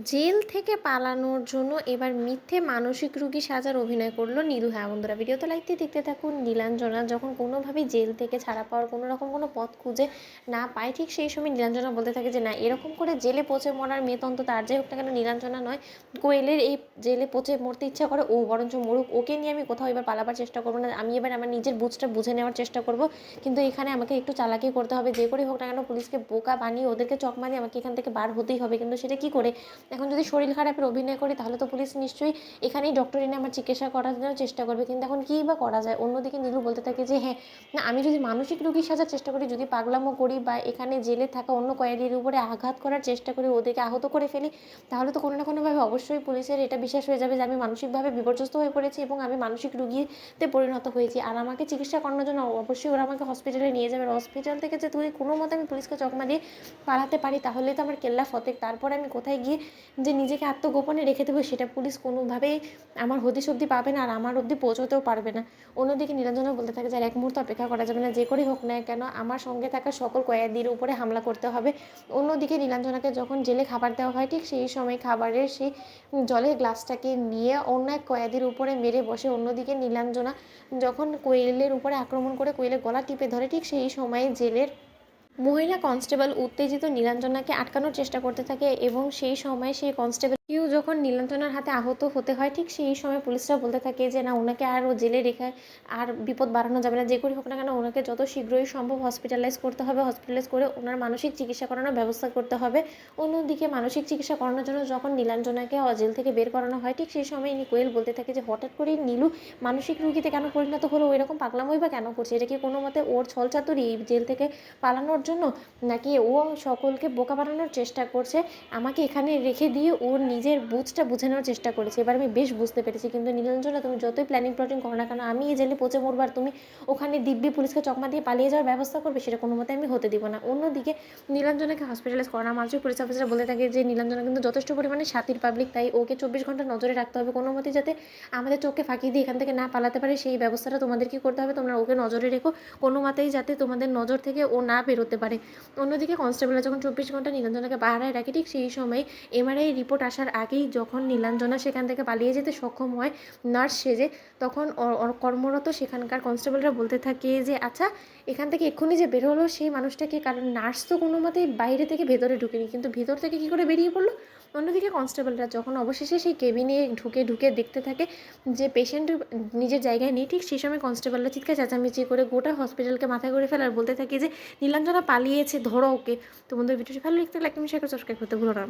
Jail থেকে পালানোর জন্য এবার মিথ্যে মানসিক রোগী সাজার অভিনয় করলো নীলু। হ্যাঁ বন্ধুরা, ভিডিওতে লাইক দিয়ে দেখতে থাকুন। নীলাঞ্জনা যখন কোনোভাবেই জেল থেকে ছাড়া পাওয়ার কোনো রকম কোনো পথ খুঁজে না পায়, ঠিক সেই সময় নীলাঞ্জনা বলতে থাকে যে না, এরকম করে জেলে পচে মরার মেয়ে তন্ত তার যাই হোক না কেন নীলাঞ্জনা নয়। কোয়েলের এই জেলে পচে মরতে ইচ্ছা করে, ও বরঞ্চ মরুক, ওকে নিয়ে আমি কোথাও এবার পালাবার চেষ্টা করবো না। আমি এবার আমার নিজের বুঝটা বুঝে নেওয়ার চেষ্টা করব। কিন্তু এখানে আমাকে একটু চালাকি করতে হবে, যে করে হোক না কেন পুলিশকে বোকা বানিয়ে ওদেরকে চকমা দিয়ে আমাকে এখান থেকে বার হতেই হবে। কিন্তু সেটা কী করে? এখন যদি শরীর খারাপের অভিনয় করি তাহলে তো পুলিশ নিশ্চয়ই এখানেই ডক্টর এনে আমার চিকিৎসা করার জন্য চেষ্টা করবে। কিন্তু এখন কী বা করা যায়? অন্যদিকে নীলু বলতে থাকে যে হ্যাঁ, না আমি যদি মানসিক রোগী সাজার চেষ্টা করি, যদি পাগলামো করি বা এখানে জেলে থাকা অন্য কয়েদির উপরে আঘাত করার চেষ্টা করি, ওদেরকে আহত করে ফেলি, তাহলে তো কোনো না কোনোভাবে অবশ্যই পুলিশের এটা বিশ্বাস হয়ে যাবে যে আমি মানসিকভাবে বিপর্যস্ত হয়ে পড়েছি এবং আমি মানসিক রোগীতে পরিণত হয়েছি। আর আমাকে চিকিৎসা করানোর জন্য অবশ্যই ওরা আমাকে হসপিটালে নিয়ে যাবে। হসপিটাল থেকে যে তুই কোনো মতে আমি পুলিশকে চকমা দিয়ে পালাতে পারি, তাহলে তো আমার কেল্লা ফতেক। তারপরে আমি কোথায় গিয়ে যে নিজেকে আত্মগোপনে রেখে দেবো, সেটা পুলিশ কোনোভাবেই আমার হদিশ অবধি পাবে না, আর আমার অবধি পৌঁছতেও পারবে না। অন্যদিকে নীলাঞ্জনা বলতে থাকে যে আর এক মুহূর্ত অপেক্ষা করা যাবে না, যে করেই হোক না কেন আমার সঙ্গে থাকা সকল কয়েদির উপরে হামলা করতে হবে। অন্যদিকে নীলাঞ্জনাকে যখন জেলে খাবার দেওয়া হয়, ঠিক সেই সময় খাবারের সেই জলের গ্লাসটাকে নিয়ে অন্য এক কয়েদির উপরে মেরে বসে। অন্যদিকে নীলাঞ্জনা যখন কোয়েলের উপরে আক্রমণ করে কোয়েলের গলা টিপে ধরে, ঠিক সেই সময় জেলের মহিলা কনস্টেবল উত্তেজিত নীলাঞ্জনাকে আটকানোর চেষ্টা করতে থাকে এবং সেই সময় সেই কনস্টেবল কেউ যখন নীলাঞ্জনার হাতে আহত হতে হয়, ঠিক সেই সময় পুলিশরা বলতে থাকে যে না, ওনাকে আর ও জেলে রেখে আর বিপদ বাড়ানো যাবে না। যে করে হোক না কেন ওনাকে যত শীঘ্রই সম্ভব হসপিটালাইজ করতে হবে, হসপিটালাইজ করে ওনার মানসিক চিকিৎসা করানোর ব্যবস্থা করতে হবে। অন্যদিকে মানসিক চিকিৎসা করানোর জন্য যখন নীলাঞ্জনাকে জেল থেকে বের করানো হয়, ঠিক সেই সময় কোয়েল বলতে থাকে যে হঠাৎ করেই নীলু মানসিক রোগীতে কেন পরিণত হলো, ওই রকম পাগলামোই বা কেন করছে? এটা কি কোনো মতে ওর ছলচাতুরি এই জেল থেকে পালানোর জন্য, নাকি ও সকলকে বোকা বানানোর চেষ্টা করছে? আমাকে এখানে রেখে দিয়ে ওর নিজের বুঝটা বুঝে নেওয়ার চেষ্টা করেছে। এবার আমি বেশ বুঝতে পেরেছি। কিন্তু নীলাঞ্জনা, তুমি যতই প্ল্যানিং প্লটিং করো না কেন, আমি এই জেলে পচে মরবো আর তুমি ওখানে দিব্যি পুলিশকে চকমা দিয়ে পালিয়ে যাওয়ার ব্যবস্থা করবে, সেটা কোনো মতে আমি হতে দিব না। অন্যদিকে নীলাঞ্জনাকে হসপিটালাইজ করা মাত্র পুলিশ অফিসার বলে থাকে যে নীলাঞ্জনা কিন্তু যথেষ্ট পরিমাণে সাতির পাবলিক, তাই ওকে 24 ঘন্টা নজরে রাখতে হবে। কোনো মতে যাতে আমাদের চোখকে ফাঁকি দিয়ে এখান থেকে না পালাতে পারে, সেই ব্যবস্থাটা তোমাদেরকে করতে হবে। তোমরা ওকে নজরে রেখো, কোনো মতেই যাতে তোমাদের নজর থেকে ও না বেরোতে পারে। অন্যদিকে কনস্টেবলরা যখন 24 ঘন্টা নীলাঞ্জনাকে পাহারায় রাখে, ঠিক সেই সময় এমআরআই রিপোর্ট আসার আগেই যখন নীলাঞ্জনা সেখান থেকে পালিয়ে যেতে সক্ষম হয় নার্স সেজে, তখন কর্মরত সেখানকার কনস্টেবলরা বলতে থাকে যে আচ্ছা, এখান থেকে এক্ষুনি যে বেরোলো সেই মানুষটাকে, কারণ নার্স তো কোনো মতেই বাইরে থেকে ভেতরে ঢুকেনি, কিন্তু ভেতর থেকে কী করে বেরিয়ে পড়লো? অন্যদিকে কনস্টেবলরা যখন অবশেষে সেই কেবিনে ঢুকে ঢুকে দেখতে থাকে যে পেশেন্ট নিজের জায়গায় নেই, ঠিক সেই সময় কনস্টেবলরা চিৎকার চেঁচামেচি করে গোটা হসপিটালকে মাথায় করে ফেলার বলতে থাকে যে নীলাঞ্জনা পালিয়েছে, ধরো ওকে। তো বন্ধুদের ভিডিওটি ভালো লাগলে লাইক, কমেন্ট, শেয়ার করে সাবস্ক্রাইব করতে ভুলো না।